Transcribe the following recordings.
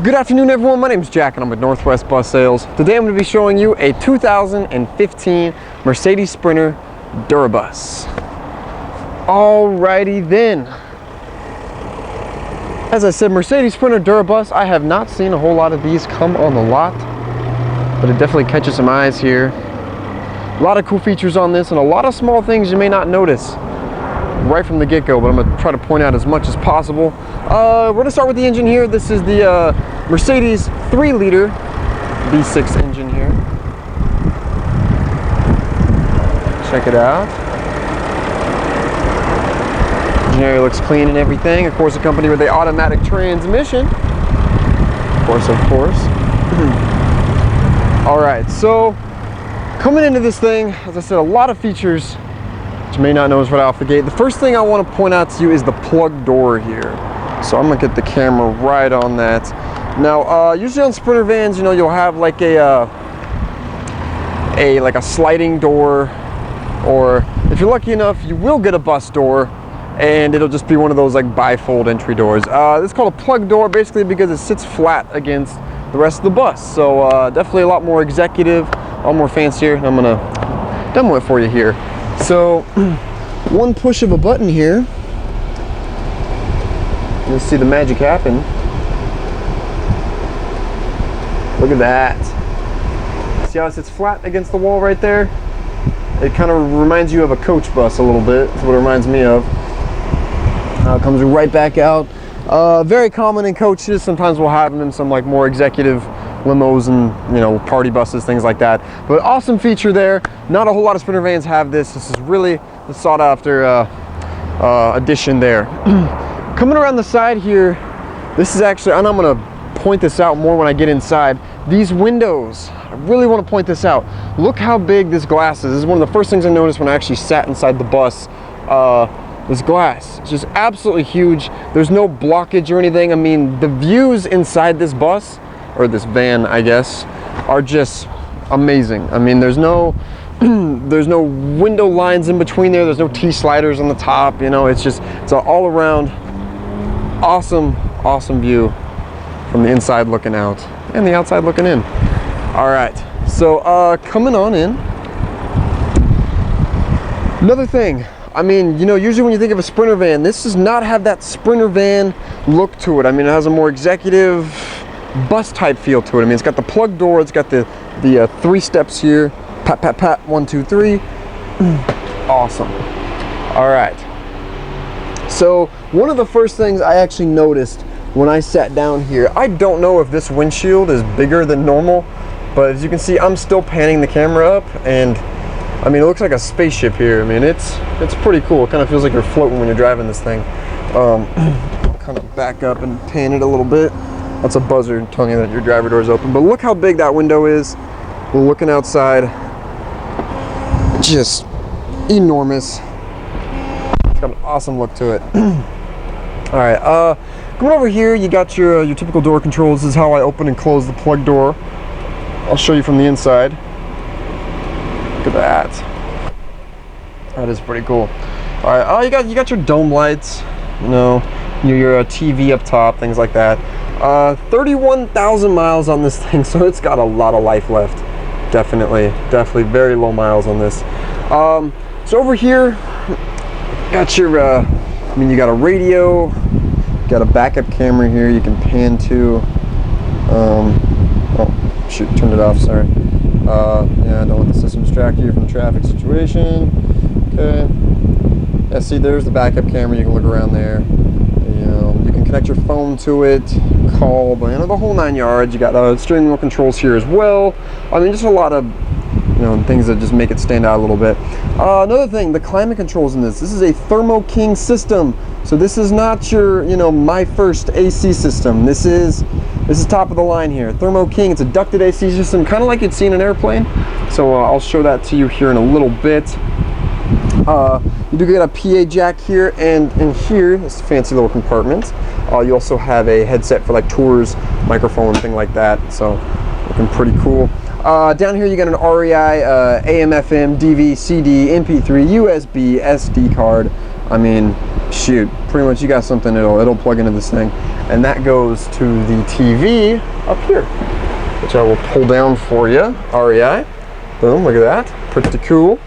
Good afternoon everyone, my name is Jack and I'm with Northwest Bus Sales. Today I'm going to be showing you a 2015 Mercedes Sprinter DUR-A-BUS. Alrighty then. As I said, Mercedes Sprinter DUR-A-BUS, I have not seen a whole lot of these come on the lot, but it definitely catches some eyes here. A lot of cool features on this and a lot of small things you may not notice right from the get-go, but I'm going to try to point out as much as possible. We're going to start with the engine here. This is the Mercedes 3-liter V6 engine here. Check it out. Engine area looks clean and everything. Of course, accompanied with the automatic transmission. Of course. All right, so coming into this thing, as I said, a lot of features you may not notice right off the gate. The first thing I want to point out to you is the plug door here. So I'm gonna get the camera right on that. Now, usually on Sprinter vans, you know, you'll have like a sliding door, or if you're lucky enough, you will get a bus door, and it'll just be one of those like bifold entry doors. It's called a plug door basically because it sits flat against the rest of the bus. So definitely a lot more executive, a lot more fancier. And I'm gonna demo it for you here. So, one push of a button here, you'll see the magic happen. Look at that. See how it sits flat against the wall right there? It kind of reminds you of a coach bus a little bit. That's what it reminds me of. It comes right back out. Very common in coaches. Sometimes we'll have them in some like more executive limos and, you know, party buses, things like that. But awesome feature there. Not a whole lot of Sprinter vans have this. This is really the sought after addition there. Coming around the side here, this is actually, and I'm gonna point this out more when I get inside, these windows, I really want to point this out. Look how big this glass is. This is one of the first things I noticed when I actually sat inside the bus. This glass, it's just absolutely huge. There's no blockage or anything. I mean, the views inside this bus, or this van, I guess, are just amazing. I mean, there's no there's no window lines in between there. There's no T-sliders on the top. You know, it's just, it's an all-around awesome view from the inside looking out and the outside looking in. All right, so coming on in. Another thing, I mean, you know, usually when you think of a Sprinter van, this does not have that Sprinter van look to it. I mean, it has a more executive bus type feel to it. I mean, it's got the plug door, it's got the 3 steps here. Pat, pat, pat, 1, 2, 3. Awesome. All right. So one of the first things I actually noticed when I sat down here, I don't know if this windshield is bigger than normal, but as you can see, I'm still panning the camera up, and I mean, it looks like a spaceship here. I mean, it's pretty cool. It kind of feels like you're floating when you're driving this thing. Kind of back up and pan it a little bit. That's a buzzer telling you that your driver door is open. But look how big that window is. We're looking outside. Just enormous. It's got an awesome look to it. All right, coming over here, you got your typical door controls. This is how I open and close the plug door. I'll show you from the inside. Look at that. That is pretty cool. All right, you got your dome lights. You know, your TV up top, things like that. 31,000 miles on this thing, so it's got a lot of life left. Definitely very low miles on this. So over here, got your, I mean, you got a radio, got a backup camera here you can pan to. Oh, shoot, turned it off, sorry. Yeah, don't let the system distract you from the traffic situation. Okay. Yeah, see, there's the backup camera. You can look around there. You can connect your phone to it, call, but you know, the whole 9 yards. You got steering wheel controls here as well. I mean, just a lot of, you know, things that just make it stand out a little bit. Another thing, the climate controls in this. This is a THERMO King system. So this is not your, you know, my first AC system. This is top of the line here. THERMO King. It's a ducted AC system, kind of like you'd see in an airplane. So I'll show that to you here in a little bit. You do get a PA jack here, and in here, this fancy little compartment. You also have a headset for like tours, microphone, thing like that. So looking pretty cool. Down here you got an REI AM, FM, DV, CD, MP3, USB, SD card. I mean, shoot, pretty much you got something it'll plug into this thing. and that goes to the TV up here, which I will pull down for you. REI. Boom, look at that. Pretty cool.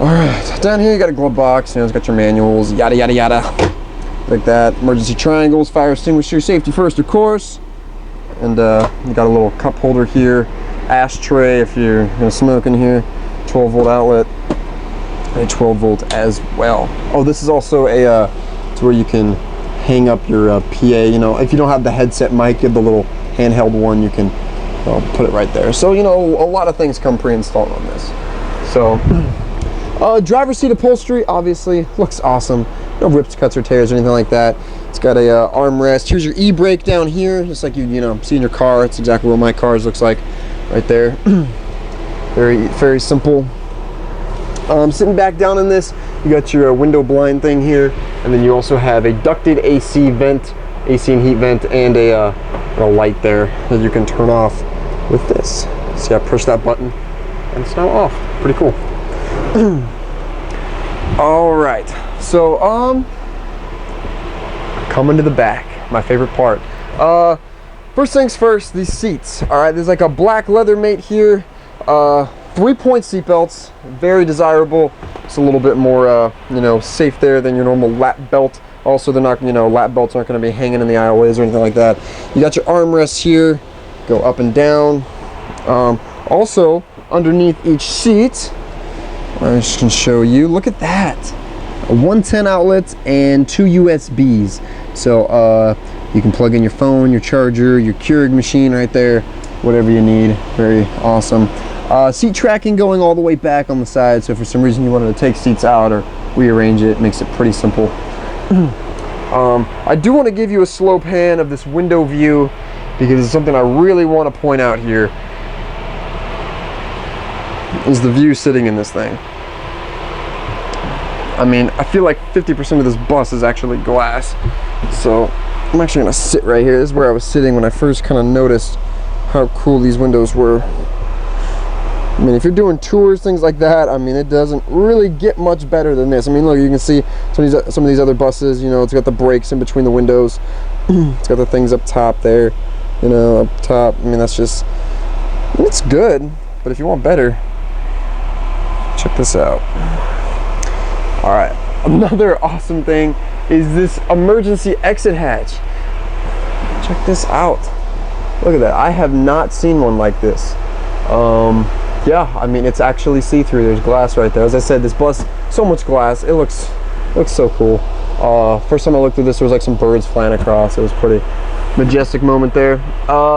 Alright, down here you got a glove box, you know, it's got your manuals, yada yada yada. Like that. Emergency triangles, fire extinguisher, safety first, of course. And you got a little cup holder here, ashtray if you're gonna smoke in here, 12-volt outlet, and a 12-volt as well. Oh, this is also a it's where you can hang up your PA. You know, if you don't have the headset mic, you have the little handheld one, you can put it right there. So, you know, a lot of things come pre-installed on this. So, driver's seat upholstery obviously looks awesome. No rips, cuts, or tears or anything like that. It's got a armrest. Here's your e-brake down here, just like you know see in your car. It's exactly what my car's looks like, right there. very simple. Sitting back down in this, you got your window blind thing here, and then you also have a ducted AC vent, AC and heat vent, and a light there that you can turn off with this. See, I push that button, and it's now off. Pretty cool. All right, so coming to the back, my favorite part. First things first, these seats. All right, there's like a black leather mate here. 3-point seat belts, very desirable. It's a little bit more, you know, safe there than your normal lap belt. Also, they're not, you know, lap belts aren't going to be hanging in the aisleways or anything like that. You got your armrests here, go up and down. Also, underneath each seat, I just can show you. Look at that, a 110 outlet and 2 USBs. So you can plug in your phone, your charger, your Keurig machine right there, whatever you need. Very awesome. Seat tracking going all the way back on the side, so if for some reason you wanted to take seats out or rearrange it, makes it pretty simple. I do want to give you a slow pan of this window view because it's something I really want to point out here, is the view sitting in this thing. I mean, I feel like 50% of this bus is actually glass, so I'm actually going to sit right here. This is where I was sitting when I first kind of noticed how cool these windows were. I mean, if you're doing tours, things like that, I mean, it doesn't really get much better than this. I mean, look, you can see some of these other buses, you know, it's got the brakes in between the windows. It's got the things up top there, you know, up top. I mean, that's just, it's good, but if you want better, check this out. All right, another awesome thing is this emergency exit hatch. Check this out. Look at that. I have not seen one like this. Yeah, I mean, it's actually see-through. There's glass right there. As I said, this bus, so much glass. It looks so cool. First time I looked through this, there was like some birds flying across. It was pretty majestic moment there.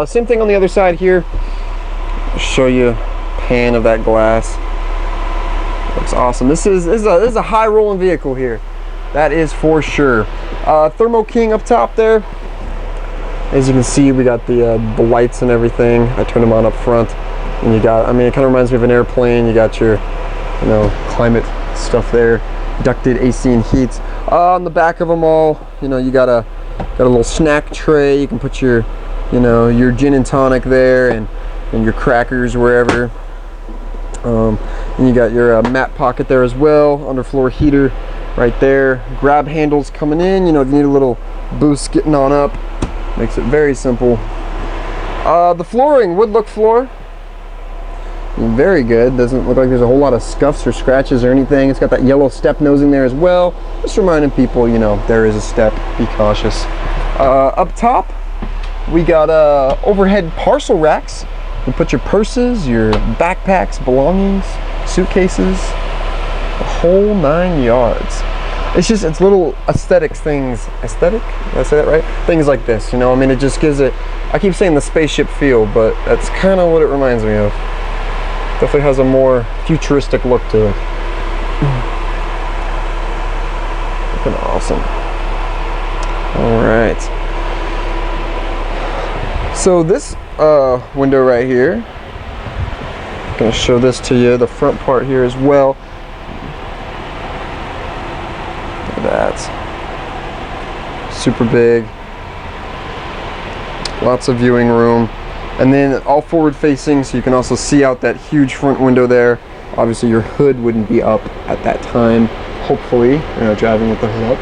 Same thing on the other side here. I'll show you a pan of that glass. Looks awesome. This is a high rolling vehicle here. That is for sure. Thermo King up top there. As you can see, we got the lights and everything. I turned them on up front. And you got, I mean, it kind of reminds me of an airplane. You got your, you know, climate stuff there, ducted AC and heat. On the back of them all, you know, you got a little snack tray. You can put your, you know, your gin and tonic there, and your crackers wherever. And you got your mat pocket there as well, underfloor heater right there. Grab handles coming in. You know, if you need a little boost getting on up, makes it very simple. The flooring, wood look floor. Very good. Doesn't look like there's a whole lot of scuffs or scratches or anything. It's got that yellow step nosing there as well. Just reminding people, you know, there is a step. Be cautious. Up top, we got overhead parcel racks. You put your purses, your backpacks, belongings, suitcases, the whole 9 yards. It's just, it's little aesthetic things. Aesthetic? Did I say that right? Things like this, you know. I mean, it just gives it, I keep saying the spaceship feel, but that's kind of what it reminds me of. Definitely has a more futuristic look to it. Looking awesome. All right. So this window right here, I'm gonna show this to you. The front part here as well. Look at that. Super big. Lots of viewing room. And then all forward facing, so you can also see out that huge front window there. Obviously your hood wouldn't be up at that time, hopefully. You're not driving with the hood up,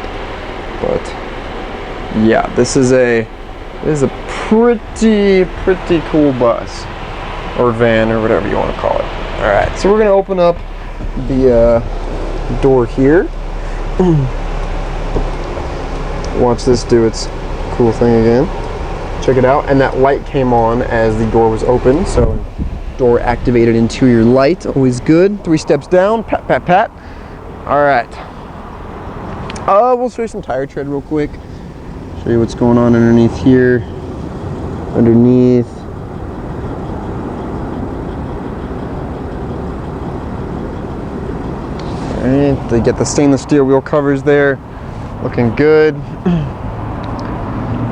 but Yeah, this is a pretty cool bus or van or whatever you want to call it. All right, so we're gonna open up the door here. Watch this do its cool thing again. Check it out, and that light came on as the door was open, so door activated interior light, always good. 3 steps down, pat, pat, pat. All right. We'll show you some tire tread real quick. Show you what's going on underneath here. Underneath. All right, they get the stainless steel wheel covers there, looking good.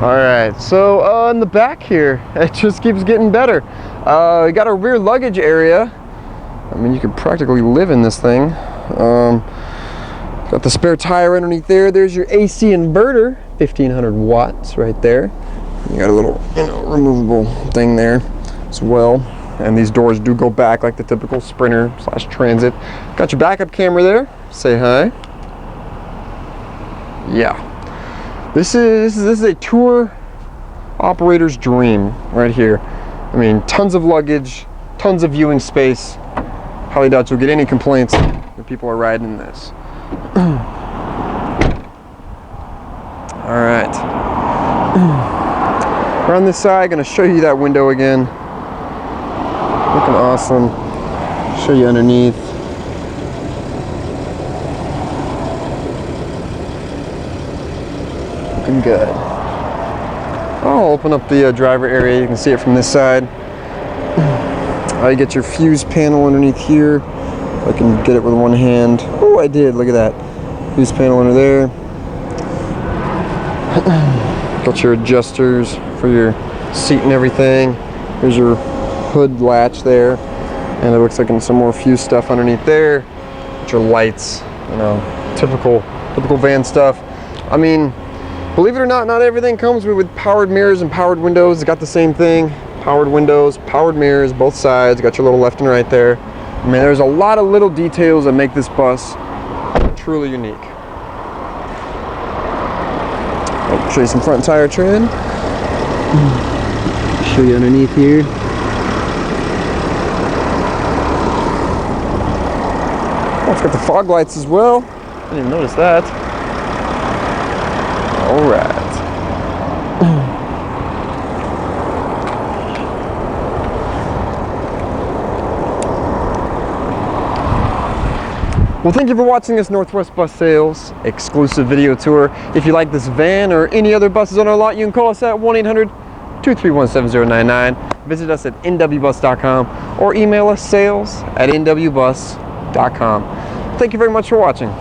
All right, so in the back here, it just keeps getting better. We got our rear luggage area. I mean, you could practically live in this thing. Got the spare tire underneath there. There's your AC inverter, 1500 watts right there. You got a little, removable thing there as well. And these doors do go back like the typical Sprinter / Transit. Got your backup camera there. Say hi. Yeah. This is a tour operator's dream right here. I mean, tons of luggage, tons of viewing space. Highly doubt you'll get any complaints when people are riding in this. All right. Around this side, gonna show you that window again. Looking awesome. Show you underneath. Looking good. I'll open up the driver area. You can see it from this side. You get your fuse panel underneath here. I can get it with one hand. Oh, I did. Look at that. Fuse panel under there. Got your adjusters for your seat and everything. There's your hood latch there. And it looks like some more fuse stuff underneath there. Got your lights. Typical van stuff. I mean, believe it or not, not everything comes with powered mirrors and powered windows. It's got the same thing. Powered windows, powered mirrors, both sides. Got your little left and right there. I mean, there's a lot of little details that make this bus truly unique. I'll show you some front tire tread. Show you underneath here. Oh, it's got the fog lights as well. I didn't even notice that. All right. Well, thank you for watching this Northwest Bus Sales exclusive video tour. If you like this van or any other buses on our lot, you can call us at 1-800-231-7099. Visit us at nwbus.com or email us sales@nwbus.com. Thank you very much for watching.